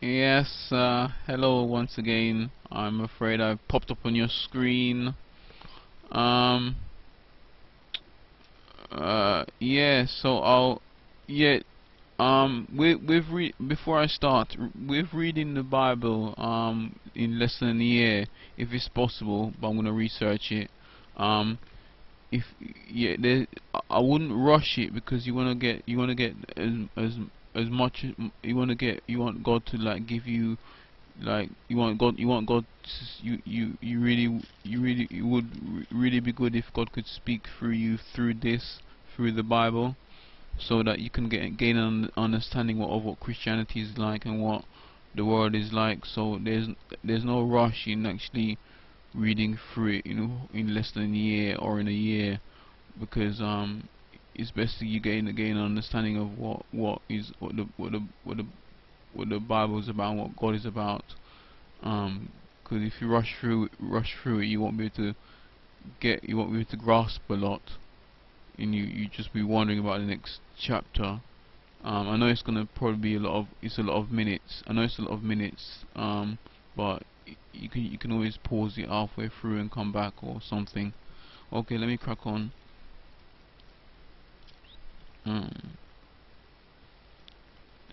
Yes, hello once again. I'm afraid I've popped up on your screen. Um, yeah, so yeah, before I start, with reading the Bible, in less than a year, if it's possible, but I'm gonna research it. Um, if yeah, I wouldn't rush it because you wanna get as much you want God to like give you, like you want God you really it would really be good if God could speak through you through the Bible, so that you can gain an understanding of what Christianity is like and what the world is like. So there's no rush in actually reading through it, in less than a year or in a year, because it's best that you gain an understanding of what the Bible is about and what God is about. Because if you rush through it, you won't be able to grasp a lot, and you just be wondering about the next chapter. I know it's gonna probably be a lot of minutes. I know it's a lot of minutes. But you can always pause it halfway through and come back or something. Okay, let me crack on. Um,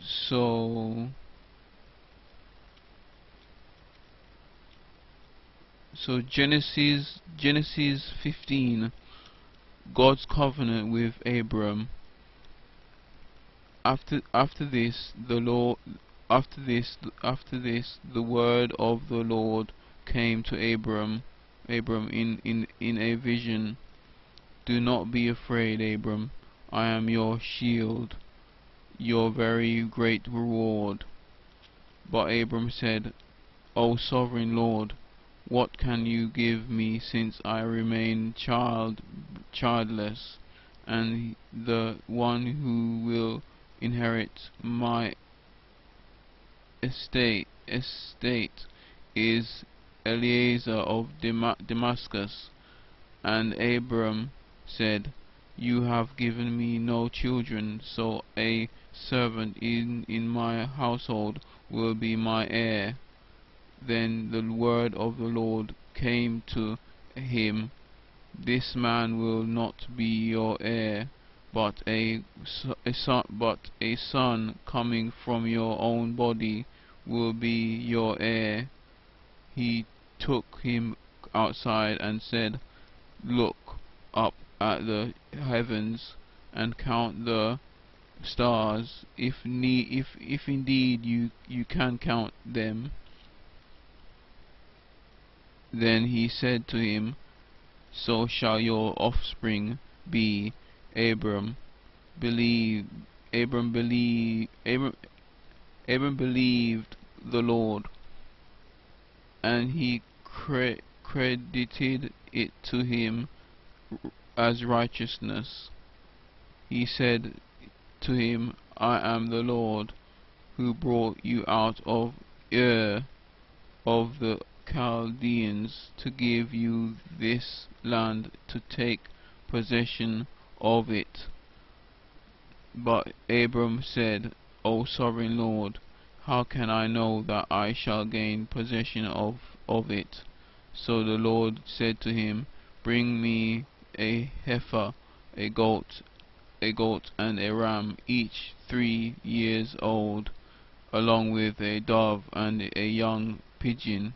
so Genesis 15, God's covenant with Abram. After this the Lord after this the word of the Lord came to Abram in a vision. Do not be afraid, Abram. I am your shield, your very great reward. But Abram said, O sovereign Lord, what can you give me, since I remain childless, and the one who will inherit my estate is Eliezer of Damascus? And Abram said, You have given me no children, so a servant in my household will be my heir. Then the word of the Lord came to him, This man will not be your heir, but a son coming from your own body will be your heir. He took him outside and said, Look up at the heavens and count the stars, if indeed you can count them. Then he said to him, So shall your offspring be. Abram believed Abram believed Abram believed the Lord, and he credited it to him as righteousness. He said to him, I am the Lord who brought you out of Ur of the Chaldeans to give you this land to take possession of it. But Abram said, O sovereign Lord, how can I know that I shall gain possession of it? So the Lord said to him, Bring me a heifer, a goat, and a ram, each 3 years old, along with a dove and a young pigeon.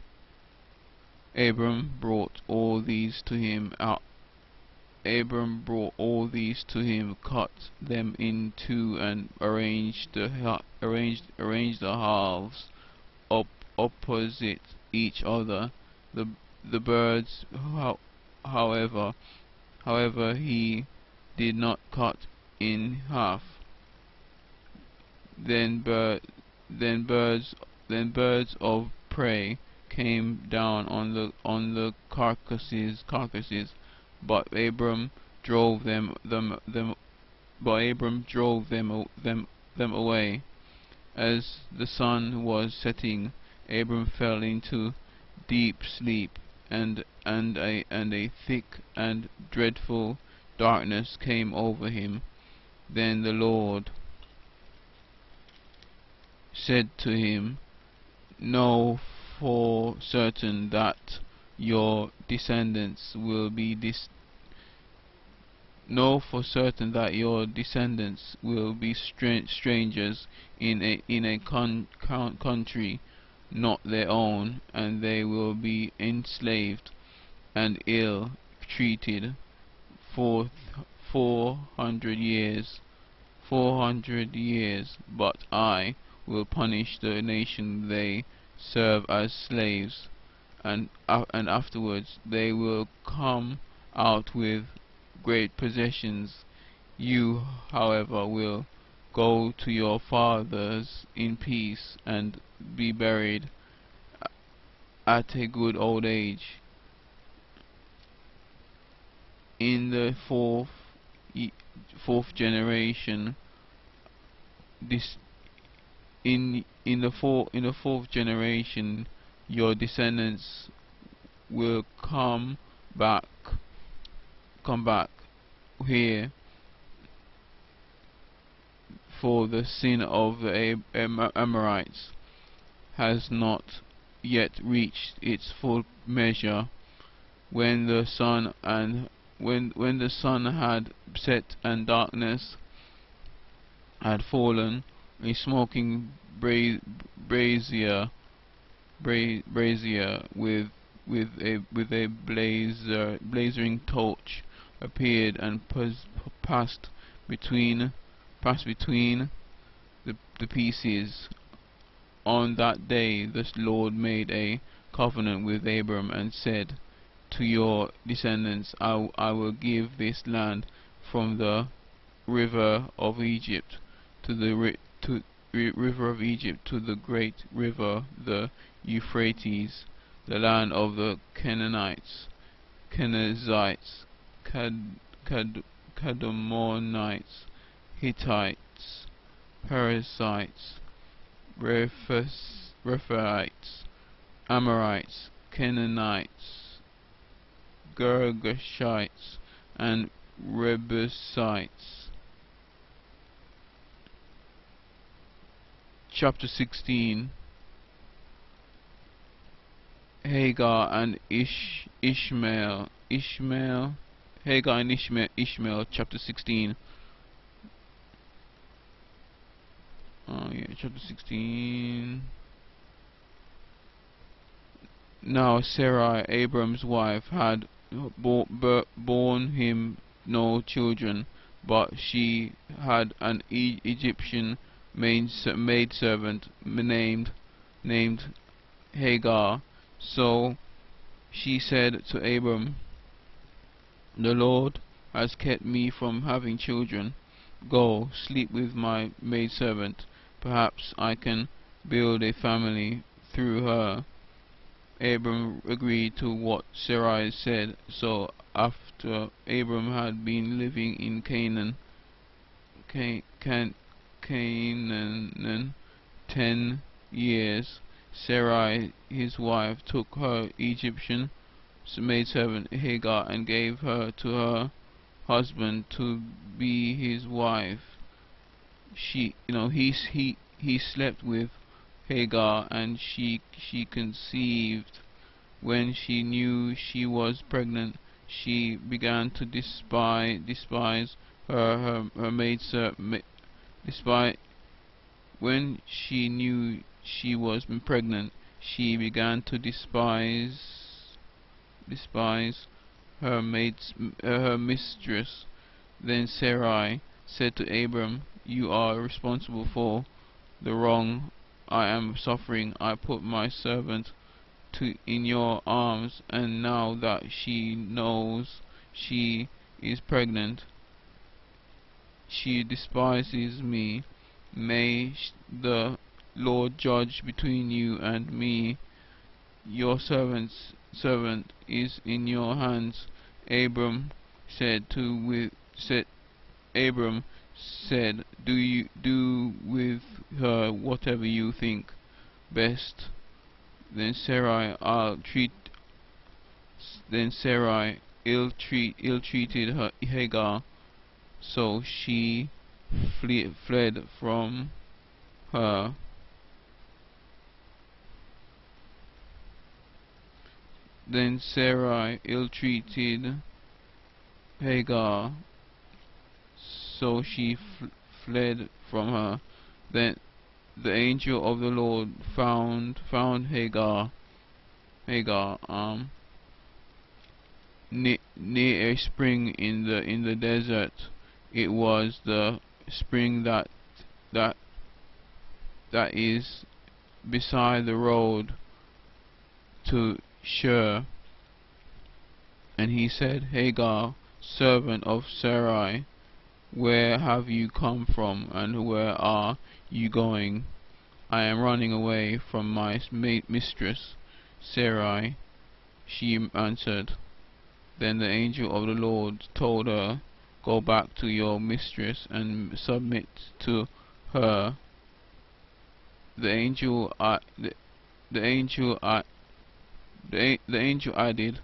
Abram brought all these to him cut them in two, and arranged the halves op opposite each other. The birds, however, he did not cut in half. Then bird, then birds of prey came down on the carcasses, but Abram drove them them away. As the sun was setting, Abram fell into deep sleep, and a thick and dreadful darkness came over him. Then the Lord said to him, Know for certain that your descendants will be Know for certain that your descendants will be strangers in a country not their own, and they will be enslaved and ill treated for 400 years. 400 years, but I will punish the nation they serve as slaves, and afterwards they will come out with great possessions. You, however, will go to your fathers in peace and be buried at a good old age. In the fourth generation, this in the fourth generation, your descendants will back come back here, for the sin of the Amorites has not yet reached its full measure. When the sun had set and darkness had fallen, a smoking brazier with a blazing torch appeared and passed between the pieces. On that day the Lord made a covenant with Abram and said, to your descendants I will give this land, from the river of Egypt to the river of Egypt to the great river the Euphrates, the land of the Canaanites, Kenizzites, Kadmonites, Hittites, Perizzites, Rephaites, Amorites, Canaanites, Girgashites, and Rebusites. Chapter 16. Hagar and Ishmael. Hagar and Ishmael. Chapter 16. Chapter 16. Now Sarai, Abram's wife, had borne him no children, but she had an Egyptian maidservant named Hagar. So she said to Abram, the Lord has kept me from having children. Go, sleep with my maidservant. Perhaps I can build a family through her. Abram agreed to what Sarai said. So after Abram had been living in Canaan 10 years, Sarai his wife took her Egyptian maidservant Hagar and gave her to her husband to be his wife. He slept with Hagar, and she conceived. When she knew she was pregnant, she began to despise her maidservant. When she knew she was pregnant, she began to despise her mistress. Then Sarai said to Abram, you are responsible for the wrong I am suffering. I put my servant in your arms, and now that she knows she is pregnant, she despises me. May the Lord judge between you and me. Your servant is in your hands. Abram said, do with her whatever you think best. Then Sarai ill-treated Hagar, so she fled from her. Then Sarai ill-treated Hagar, so she fled from her. Then the angel of the Lord found Hagar near a spring in the desert. It was the spring that that is beside the road to Shur. And he said, Hagar, servant of Sarai, where have you come from, and where are you going? I am running away from my mistress Sarai, she answered. Then the angel of the Lord told her, Go back to your mistress and submit to her. The angel the angel the angel added,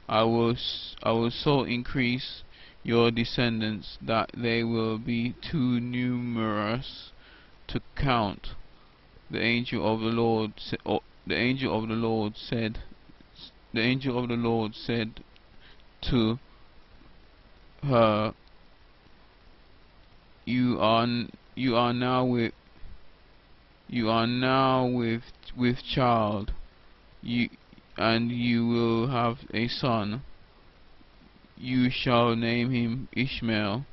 I will so increase your descendants that they will be too numerous to count. The angel of the Lord the angel of the Lord said the angel of the Lord said to her, you are now with child, and you will have a son. You shall name him Ishmael,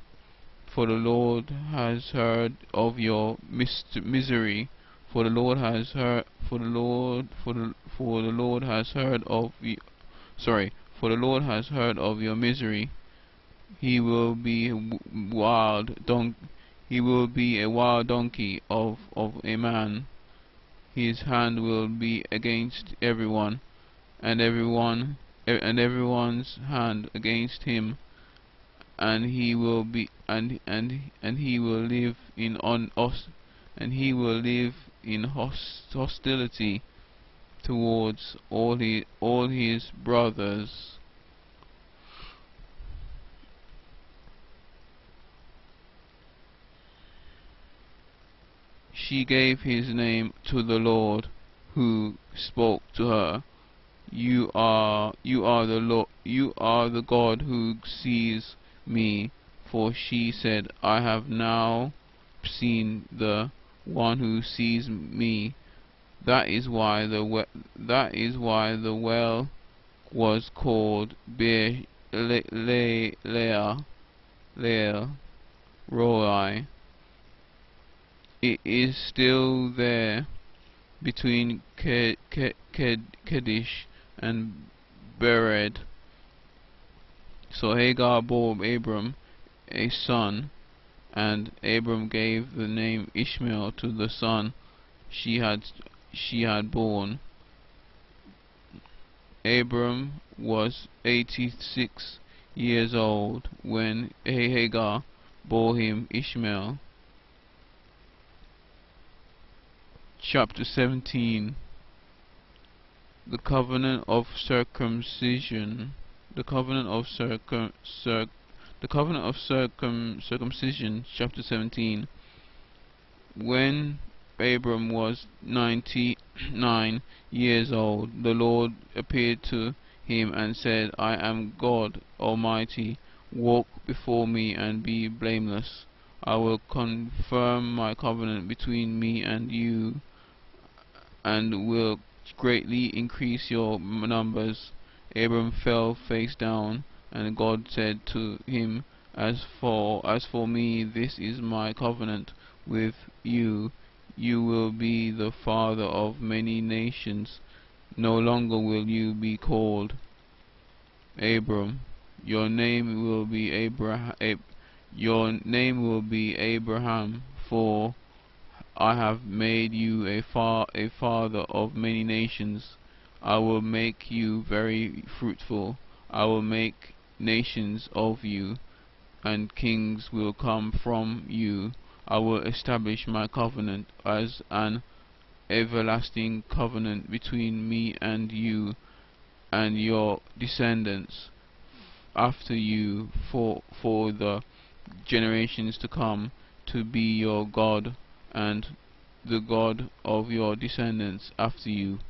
for the Lord has heard of your misery. For the Lord has heard. For the Lord has heard of you. Sorry. For the Lord has heard of your misery. He will be He will be a wild donkey of a man. His hand will be against everyone, and everyone's hand against him, and he will be and he will live in hostility towards all his brothers. She gave his name to the Lord, who spoke to her. You are the Lord, you are the God who sees me. For she said, I have now seen the one who sees me. That is why the well was called Leah Roi. It is still there between Kadesh and Bered. So Hagar bore Abram a son, and Abram gave the name Ishmael to the son she had born. Abram was 86 years old when Hagar bore him Ishmael. Chapter 17. The covenant of circumcision. The covenant of circumcision. Chapter 17. When Abram was 99 years old, the Lord appeared to him and said, I am God Almighty. Walk before me and be blameless. I will confirm my covenant between me and you, and will greatly increase your numbers. Abram fell face down, and God said to him, As for me, this is my covenant with you. You will be the father of many nations. No longer will you be called Abram. Your name will be Abraham, for I have made you a father of many nations. I will make you very fruitful. I will make nations of you, and kings will come from you. I will establish my covenant as an everlasting covenant between me and you and your descendants after you for the generations to come, to be your God and the God of your descendants after you.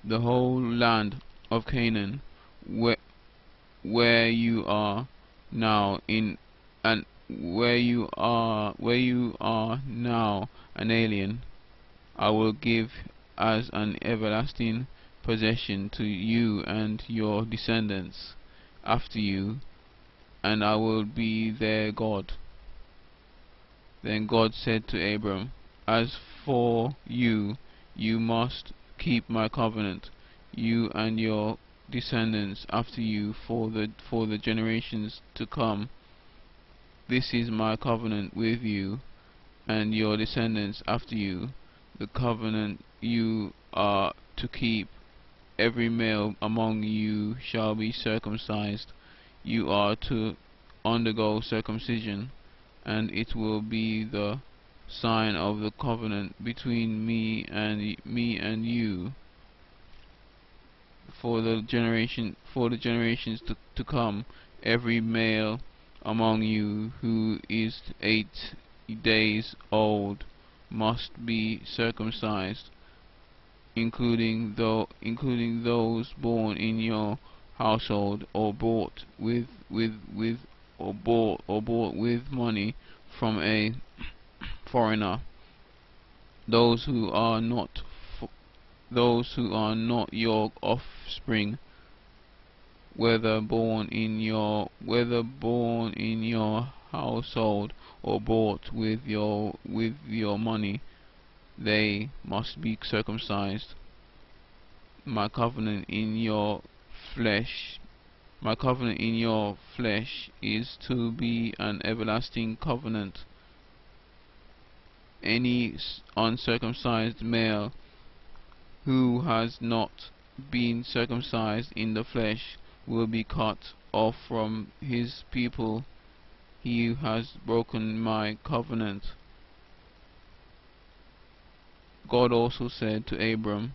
the whole land of Canaan, where, where you are now in and where you are now an alien, I will give as an everlasting possession to you and your descendants after you, and I will be their God. Then God said to Abram, as for you, you must keep my covenant, you and your descendants after you for the generations to come. This is my covenant with you and your descendants after you, the covenant you are to keep. Every male among you shall be circumcised. You are to undergo circumcision, and it will be the sign of the covenant between me and you for the generations to come. Every male among you who is 8 days old must be circumcised, including those born in your household or bought with money from a foreigner. Those who are not your offspring, whether born in your household or bought with your money, they must be circumcised. My covenant in your flesh is to be an everlasting covenant. Any uncircumcised male who has not been circumcised in the flesh will be cut off from his people. He has broken my covenant. God also said to Abram,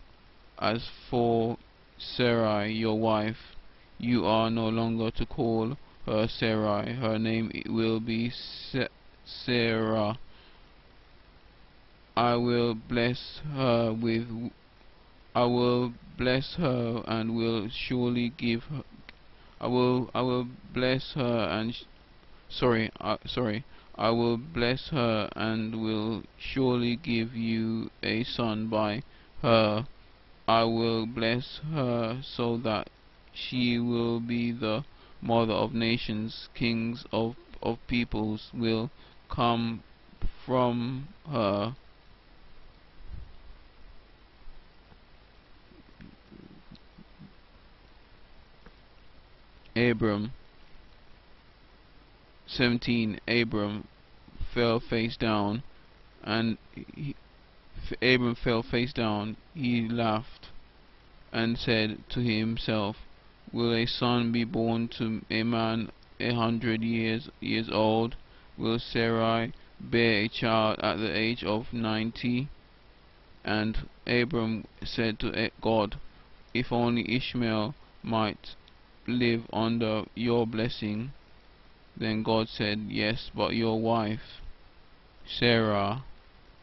as for Sarai your wife, you are no longer to call her Sarai. Her name will be Sarah. I will bless her and will surely give her. I will bless her and I will bless her and will surely give you a son by her. I will bless her so that she will be the mother of nations. Kings of peoples will come from her. Abram 17. Fell face down, and Abram fell face down. He laughed and said to himself, will a son be born to a man 100 years old? Will Sarai bear a child at the age of 90? And Abram said to God, if only Ishmael might live under your blessing. Then God said, yes, but your wife Sarah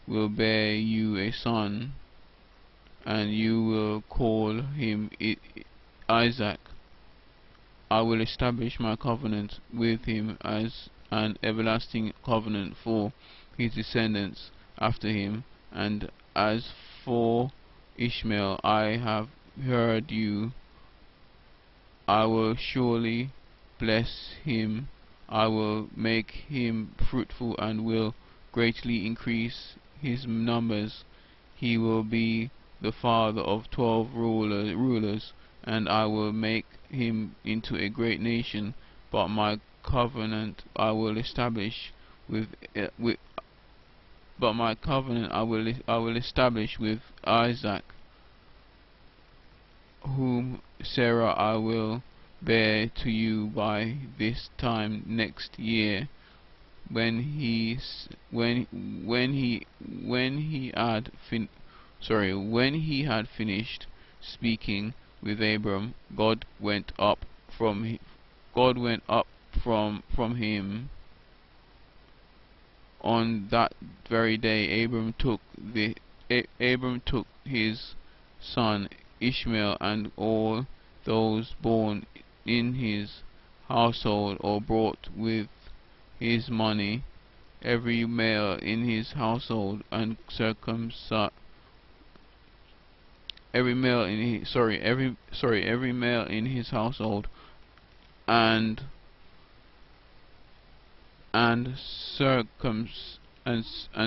will bear you a son, and you will call him Isaac. I will establish my covenant with him as an everlasting covenant for his descendants after him. And as for Ishmael, I have heard you. I will surely bless him. I will make him fruitful and will greatly increase his numbers. He will be the father of 12 rulers, and I will make him into a great nation. But my covenant I will establish with Isaac, whom Sarah I will bear to you by this time next year. When he had finished speaking with Abram, God went up from him. On that very day, Abram took his son Ishmael and all those born in his household or bought with his money, every male in his household and circumcised every male in his household and and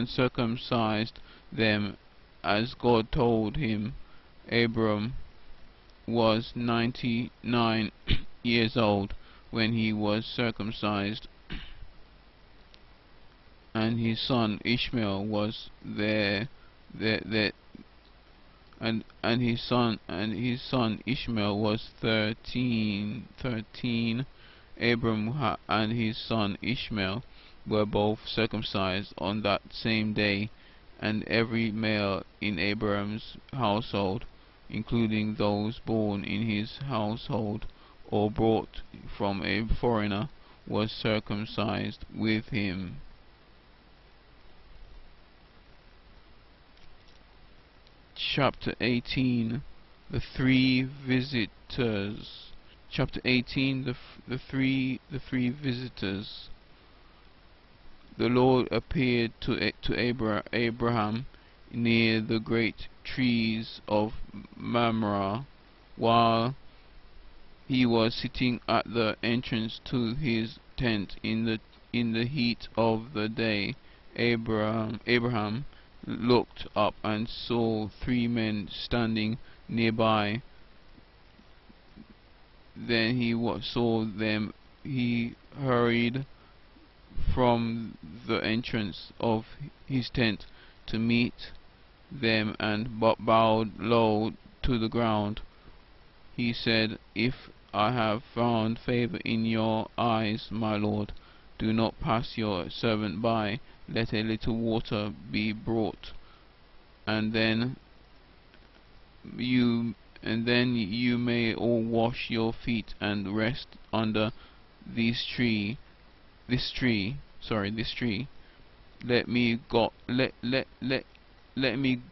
circumcised them as God told him. Abram was 99 years old when he was circumcised, and his son Ishmael was there his son Ishmael was 13. Abram and his son Ishmael were both circumcised on that same day, and every male in Abram's household, including those born in his household or brought from a foreigner, was circumcised with him. Chapter 18. The three visitors. Chapter 18. The three visitors. The Lord appeared to Abraham near the great trees of Mamre, while he was sitting at the entrance to his tent in the heat of the day. Abraham looked up and saw three men standing nearby. Then he saw them. He hurried from the entrance of his tent to meet them and bowed low to the ground. He said, "If I have found favor in your eyes, my Lord, do not pass your servant by. Let a little water be brought, and then you may all wash your feet and rest under this tree. This tree. Let me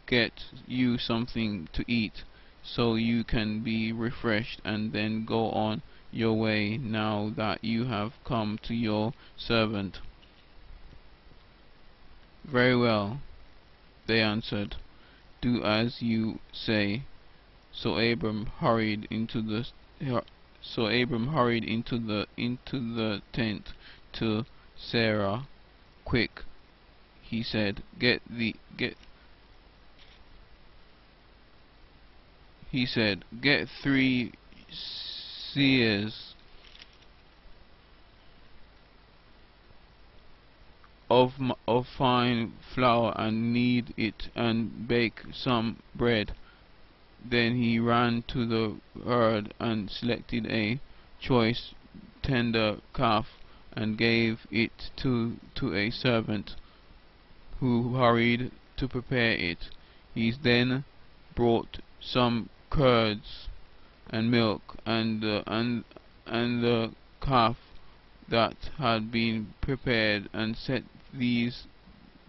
get you something to eat, so you can be refreshed, and then go on your way, now that you have come to your servant." "Very well," they answered. "Do as you say." So Abram hurried into the tent to Sarah. "Quick," he said, "get 3 seahs of fine flour and knead it, and bake some bread." Then he ran to the herd and selected a choice tender calf and gave it to a servant, who hurried to prepare it. He then brought some curds and milk, and the calf that had been prepared, and set these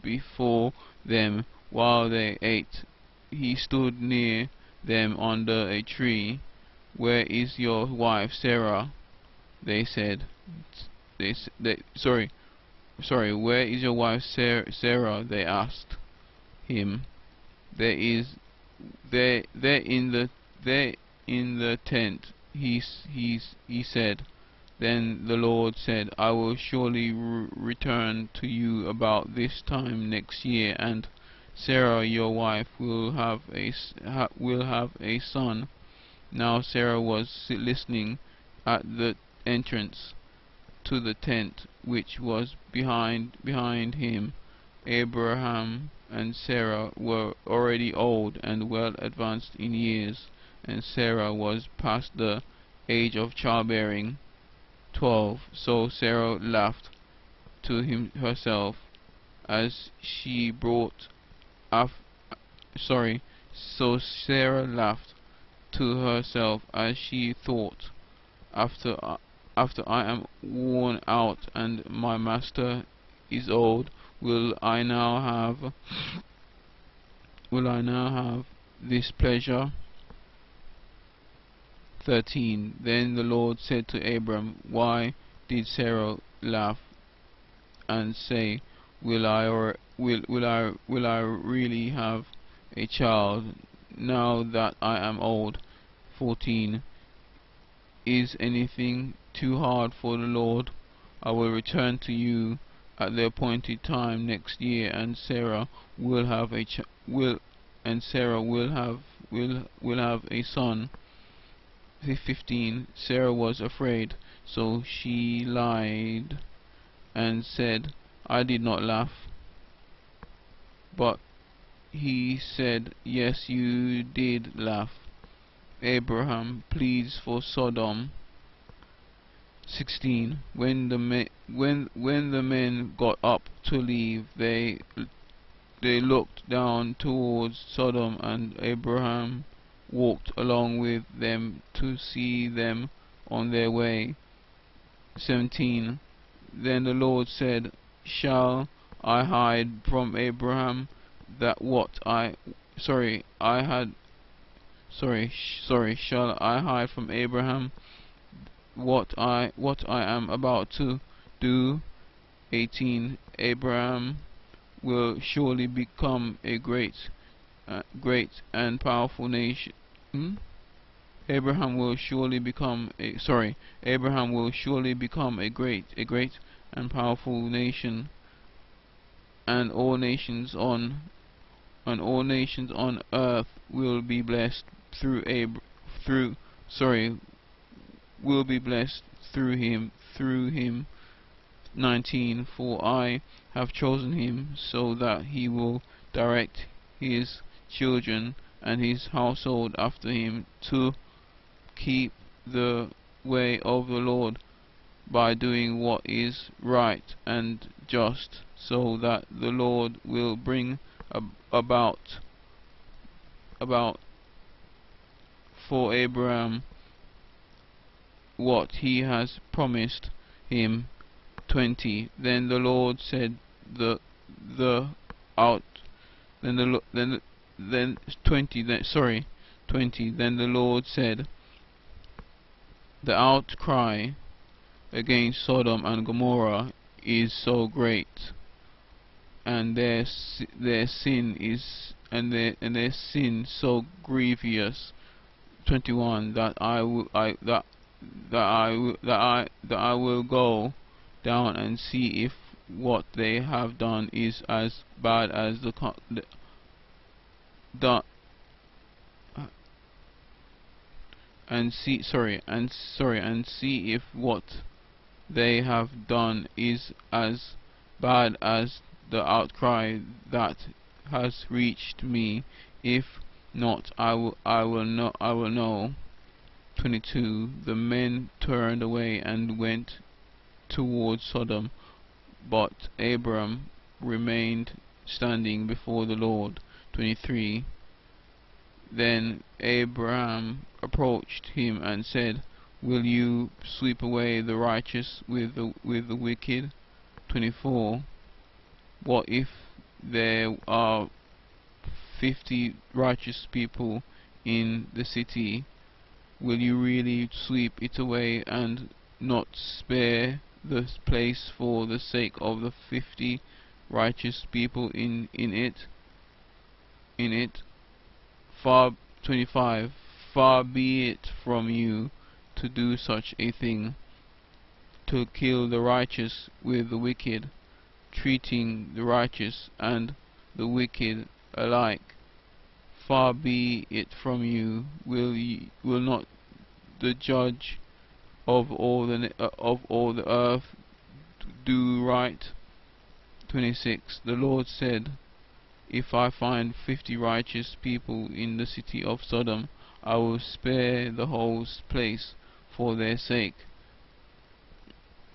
before them. While they ate, he stood near them under a tree. "Where is your wife Sarah?" they said. Where is your wife Sarah? They asked him. There in the tent," he said. Then the Lord said, "I will surely return to you about this time next year, and Sarah your wife will have a son." Now Sarah was listening at the entrance to the tent, which was behind him. Abraham and Sarah were already old and well advanced in years, and Sarah was past the age of childbearing, 12. So Sarah laughed to herself as she brought So Sarah laughed to herself as she thought, after I am worn out and my master is old, will I now have this pleasure? 13. Then the Lord said to Abram, Why did Sarah laugh and say, will I really have a child now that I am old? 14. Is anything too hard for the Lord? I will return to you at the appointed time next year, and Sarah will have a ch will and Sarah will have a son. 15. Sarah was afraid, so she lied and said, I did not laugh. But he said, Yes, you did laugh. Abraham pleads for Sodom. 16. When the men got up to leave, they looked down towards Sodom, and Abraham walked along with them to see them on their way. 17. Then the Lord said, Shall I hide from Abraham that what I sorry I had sorry shall I hide from Abraham what I am about to do? 18. Abraham will surely become a great and powerful nation. Abraham will surely become a great and powerful nation, and all nations on earth will be blessed will be blessed through him. 19. For I have chosen him so that he will direct his children and his household after him to keep the way of the Lord by doing what is right and just, so that the Lord will bring about for Abraham what he has promised him. 20. Then the Lord said the out then the Lo- then 20 then sorry 20 Then the Lord said, the outcry against Sodom and Gomorrah is so great, and their sin so grievous. 21. That I will go down and see if what they have done is as bad as and see if what they have done is as bad as the outcry that has reached me. If not, I will know. 22. The men turned away and went towards Sodom, but Abram remained standing before the Lord. 23. Then Abraham approached him and said, Will you sweep away the righteous with the wicked? 24. What if there are 50 righteous people in the city? Will you really sweep it away and not spare the place for the sake of the 50 righteous people in it? 25. Far be it from you to do such a thing, to kill the righteous with the wicked, treating the righteous and the wicked alike. Far be it from you. Will not the judge of all the earth do right? 26. The Lord said, If I find 50 righteous people in the city of Sodom, I will spare the whole place for their sake.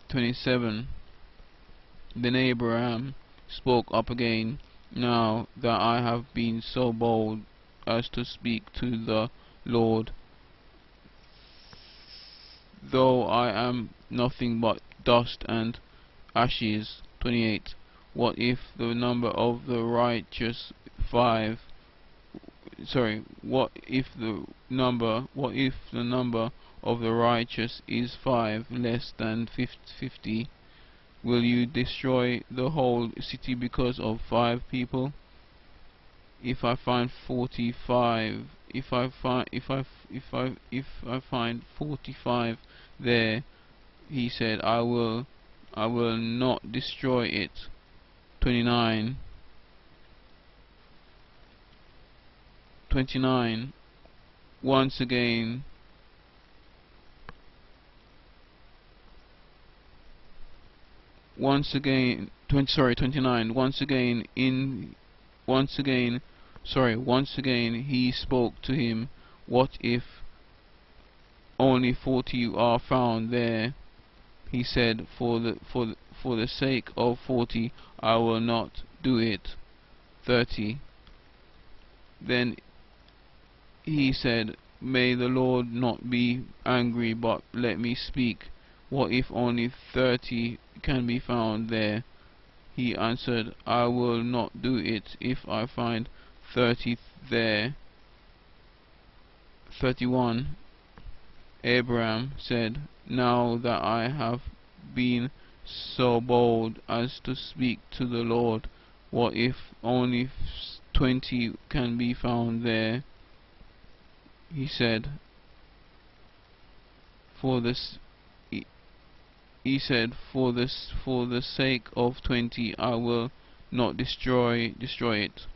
27. Then Abraham spoke up again, Now that I have been so bold as to speak to the Lord, though I am nothing but dust and ashes. 28. What if the number of the righteous 5 what if the number of the righteous is 5 less than 50? Will you destroy the whole city because of 5 people? If I find 45, if I find 45 there, he said, I will not destroy it. 29. Once again, 29. Once again he spoke to him, what if only 40 are found there? He said, for the sake of 40 I will not do it. 30. Then he said, may the Lord not be angry, but let me speak. What if only 30 can be found there? He answered, I will not do it if I find 30 there. 31. Abraham said, now that I have been so bold as to speak to the Lord, what if only 20 can be found there? He said, for this for the sake of 20 I will not destroy it.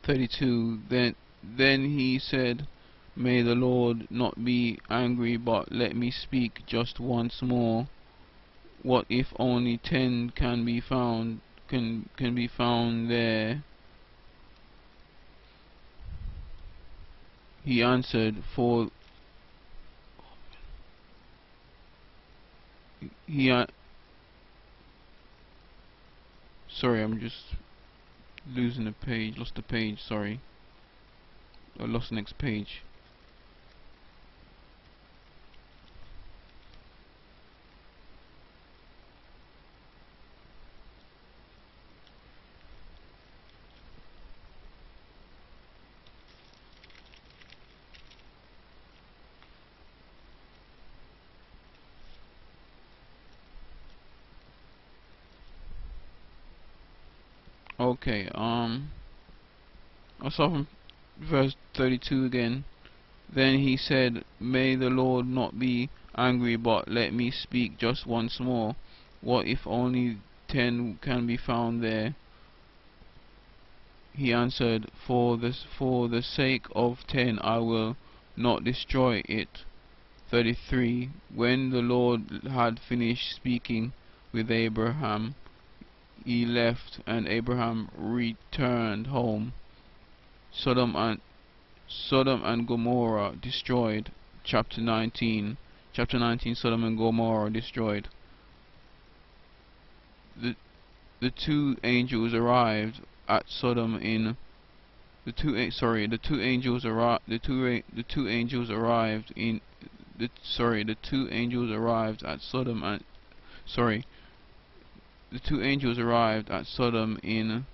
32. Then he said, may the Lord not be angry, but let me speak just once more. What if only 10 can be found there? He answered, sorry, I'm just losing a page, lost a page, sorry. I lost the next page. Okay, I'll start from verse 32 again. Then he said, may the Lord not be angry, but let me speak just once more. What if only 10 can be found there? He answered, for the sake of 10 I will not destroy it. 33. When the Lord had finished speaking with Abraham, he left, and Abraham returned home. Sodom and Gomorrah destroyed. Chapter 19. Sodom and Gomorrah destroyed. The two angels arrived at Sodom in the two angels arrived at Sodom in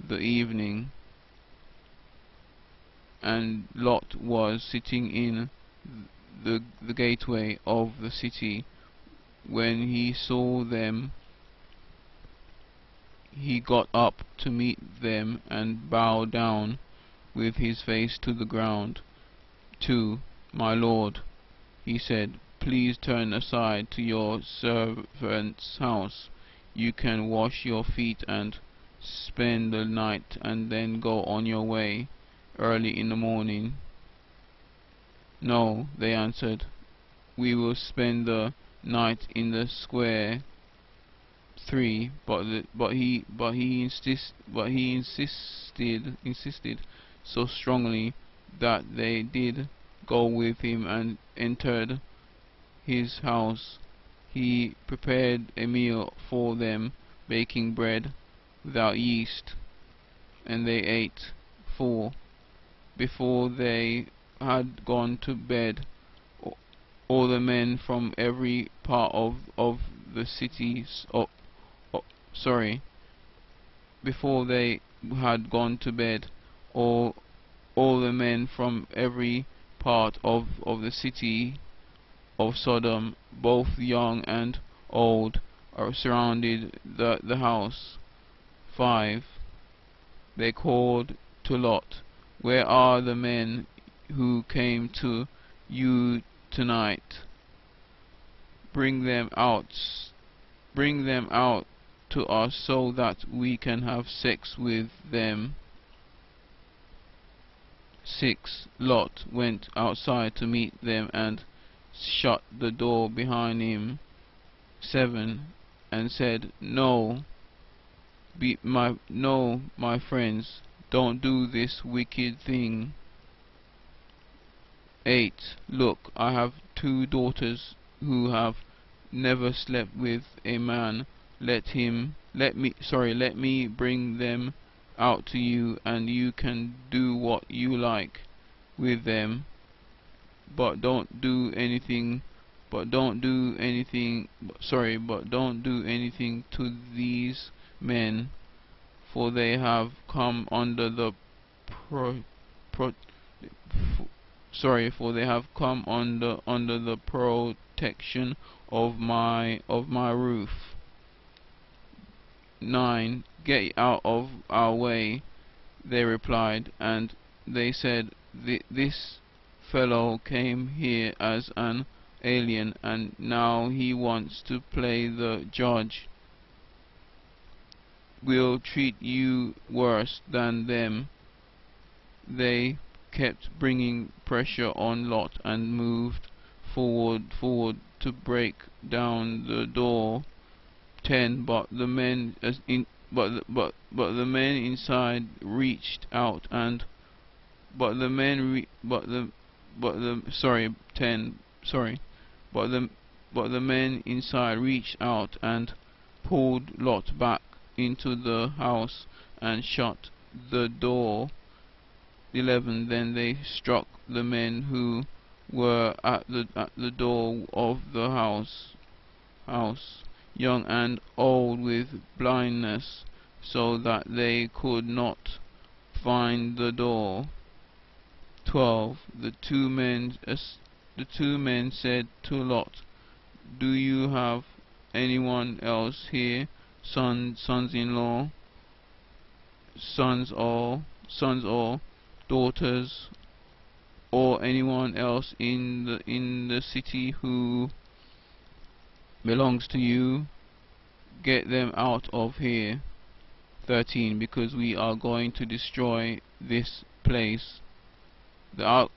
the evening, and Lot was sitting in the gateway of the city. When he saw them, he got up to meet them and bowed down with his face to the ground. 2. My Lord, he said, please turn aside to your servant's house. You can wash your feet and spend the night, and then go on your way early in the morning. No, they answered, we will spend the night in the square. 3. But he insisted so strongly that they did go with him and entered his house. He prepared a meal for them, baking bread without yeast, and they ate. 4. Before they had gone to bed, all the men from every part of the cities before they had gone to bed, all all the men from every part of the city of Sodom, both young and old, are surrounded the house. 5. They called to Lot, "Where are the men who came to you tonight? Bring them out, bring them out to us so that we can have sex with them." 6. Lot went outside to meet them and shut the door behind him. 7. And said, No, my friends, don't do this wicked thing." 8. Look, I have 2 daughters who have never slept with a man. Let me bring them out to you, and you can do what you like with them. But don't do anything, but don't do anything, but don't do anything to these men, for they have come under the pro, pro, for they have come under the protection of my roof. 9. Get out of our way, they replied, and they said, This fellow came here as an alien, and now he wants to play the judge. We'll treat you worse than them." They kept bringing pressure on Lot and moved forward to break down the door. 10. But the men inside reached out and but the men re, but the sorry 10 sorry but the men inside reached out and pulled Lot back into the house and shut the door. 11. Then they struck the men who were at the door of the house, young and old, with blindness, so that they could not find the door. 12. The two men said to Lot, "Do you have anyone else here, sons-in-law, sons or daughters, or anyone else in the city who belongs to you? Get them out of here." 13. Because we are going to destroy this place. The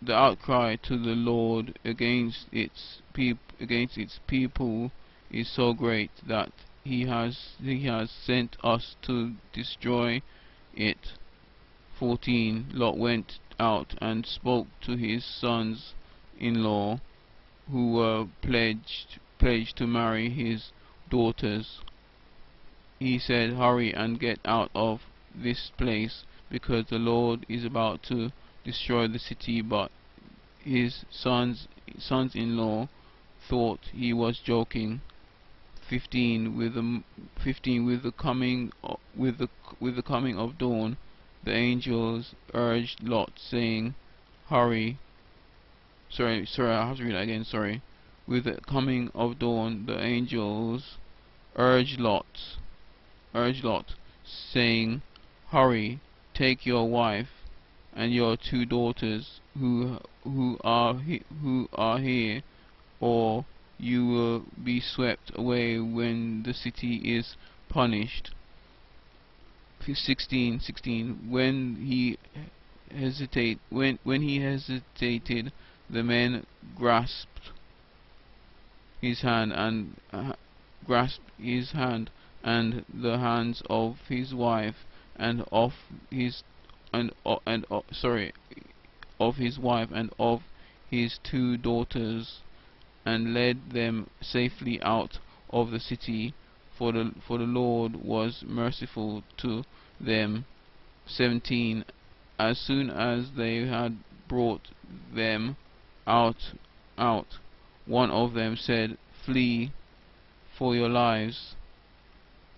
outcry to the Lord against its people is so great that he has sent us to destroy it. 14. Lot went out and spoke to his sons-in-law, who were pledged to marry his daughters. He said, "Hurry and get out of this place, because the Lord is about to destroy the city." But his sons-in-law thought he was joking. 15. With the coming of dawn, the angels urged Lot, saying, "Hurry." Sorry, I have to read that again. Sorry. With the coming of dawn, the angels urged Lot, saying, "Hurry, take your wife and your 2 daughters who are here, or you will be swept away when the city is punished." 16. When he hesitated, the men grasped his hand and the hands of his wife and of his his 2 daughters, and led them safely out of the city, for the Lord was merciful to them. 17. As soon as they had brought them out, one of them said, "Flee for your lives.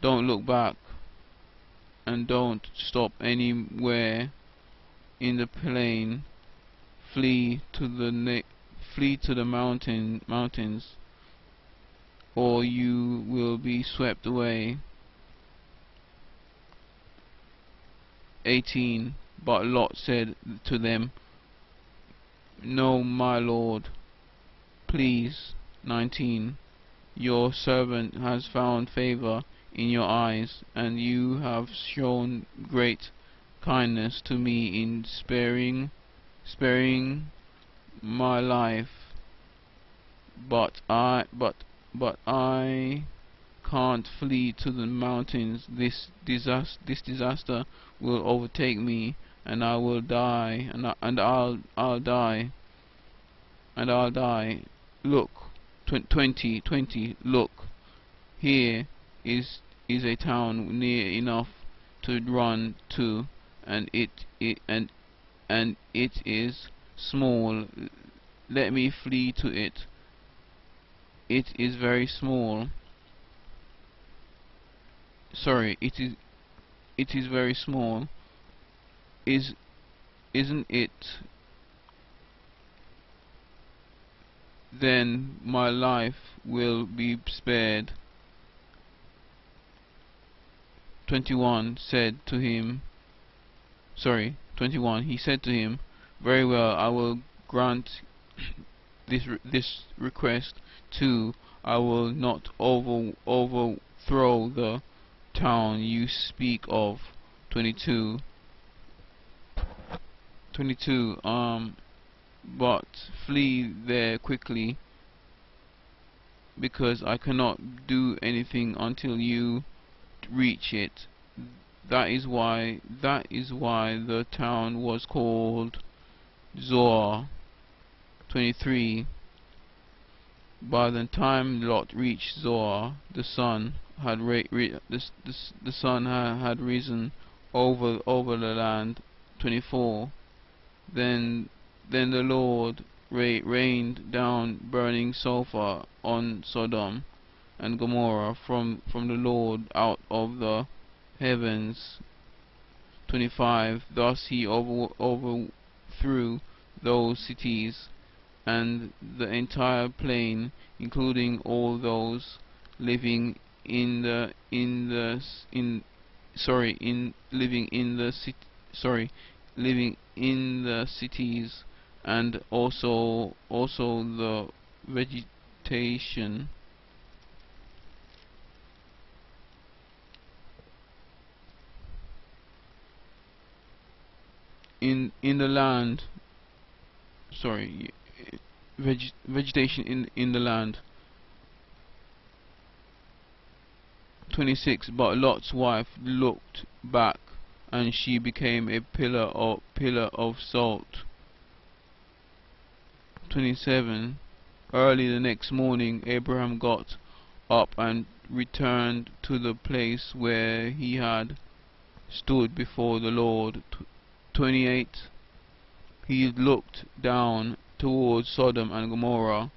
Don't look back." and don't stop anywhere in the plain. Flee to the mountains, or you will be swept away. 18. But Lot said to them, No, my lord, please. 19. Your servant has found favor in your eyes, and you have shown great kindness to me in sparing my life. But I can't flee to the mountains. This disaster will overtake me, and I will die, and I'll die, and I'll die. Look, 20. Look, here is a town near enough to run to, and it is small. Let me flee to it. It is very small. Sorry, it is very small. Isn't it? Then my life will be spared. 21 said to him, 21. He said to him, Very well, I will grant this request too. I will not overthrow the town you speak of. 22. But flee there quickly, because I cannot do anything until you reach it. That is why the town was called Zoar. 23. By the time Lot reached Zoar, the sun had had risen over the land. 24. Then the Lord rained down burning sulfur on Sodom and Gomorrah from the Lord out of the heavens. 25. Thus he overthrew those cities and the entire plain, including all those living in the cities, and also the vegetation in the land. Sorry, vegetation in the land. 26. But Lot's wife looked back, and she became a pillar of salt. 27. Early the next morning Abraham got up and returned to the place where he had stood before the Lord. 28. He looked down towards Sodom and Gomorrah,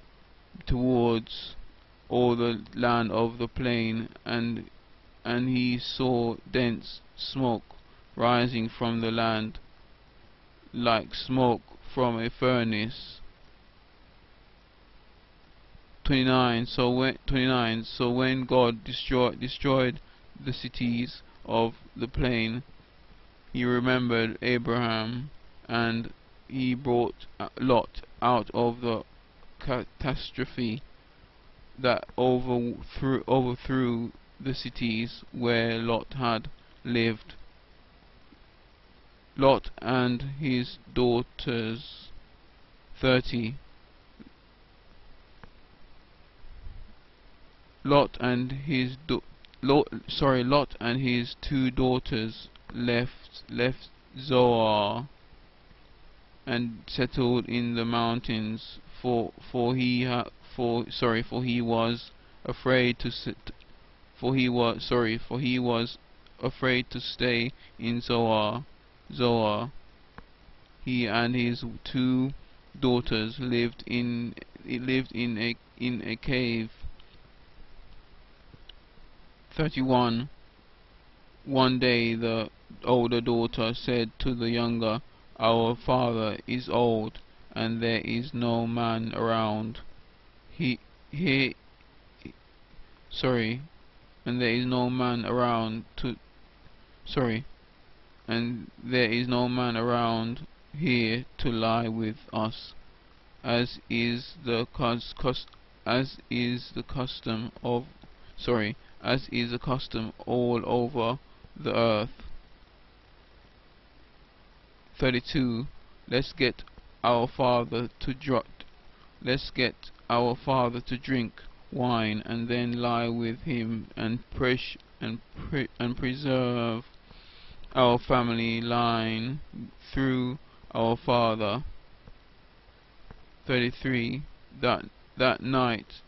towards all the land of the plain, and he saw dense smoke rising from the land, like smoke from a furnace. 29. So when God destroyed the cities of the plain, he remembered Abraham, and he brought Lot out of the catastrophe that overthrew the cities where Lot had lived. Lot and his daughters. 30. Lot and his two daughters left Zoar and settled in the mountains, for he was afraid to stay in Zoar. He and his two daughters lived in a cave. 31. One day the older daughter said to the younger, "Our father is old, and there is no man around. He, he, sorry, and there is no man around to, sorry, and there is no man around here to lie with us, as is the as is the custom of, as is the custom all over the earth." 32. Let's get our father to let's get our father to drink wine and then lie with him and preserve our family line through our father. 33. That night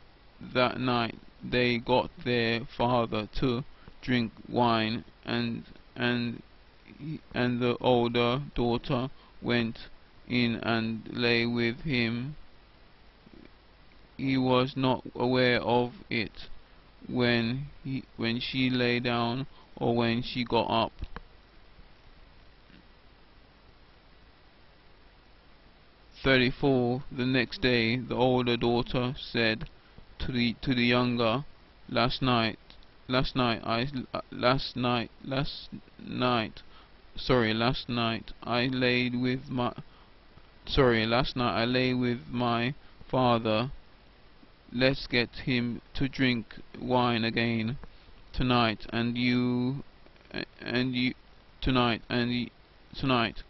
that night they got their father to drink wine, and the older daughter went in and lay with him. He was not aware of it when she lay down or when she got up. 34. The next day the older daughter said to the younger, last night last night I laid with my father. Let's get him to drink wine again tonight, and you tonight and tonight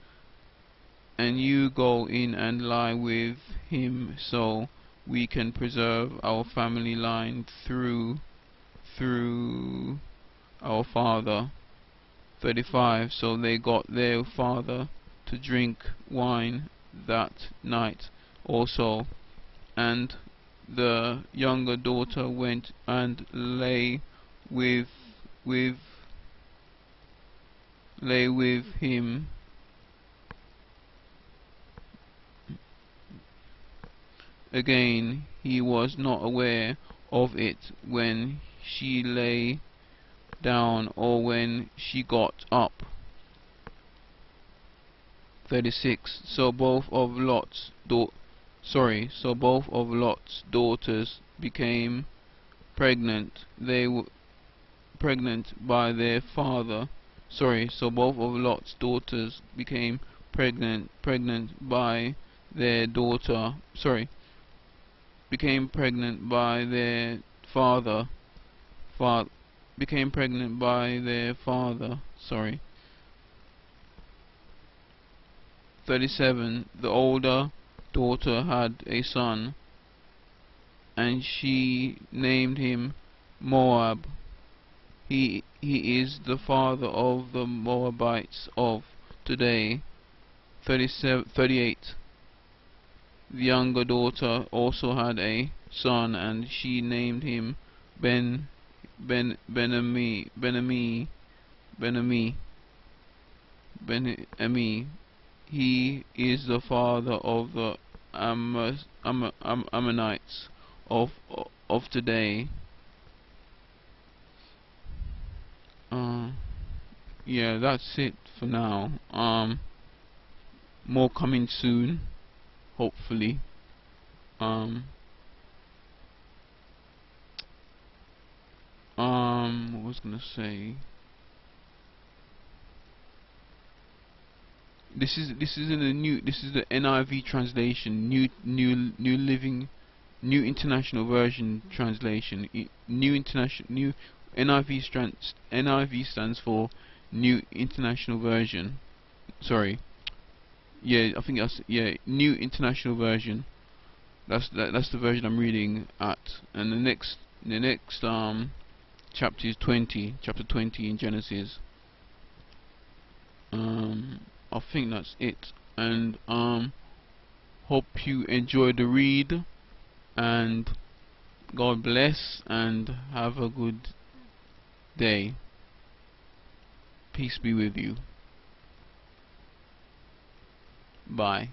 and you go in and lie with him so we can preserve our family line through our father. 35. So they got their father to drink wine that night also, and the younger daughter went and with with lay with him. Again, he was not aware of it when she lay down or when she got up. 36. So both of Lot's daughters became pregnant. They were pregnant by their father. So both of Lot's daughters became pregnant by their daughter. Became pregnant by their father. Became pregnant by their father. 37. The older daughter had a son, and she named him Moab. He is the father of the Moabites of today. 38. The younger daughter also had a son, and she named him Ben-Ami. He is the father of the Ammonites of today. Yeah, that's it for now. More coming soon, hopefully. What was gonna say? This is the NIV translation, New International Version translation. New NIV stands for New International Version. Sorry. Yeah, I think that's New International Version. That's the version I'm reading at. And the next chapter is chapter 20 in Genesis. I think that's it. And hope you enjoy the read, and God bless, and have a good day. Peace be with you. Bye.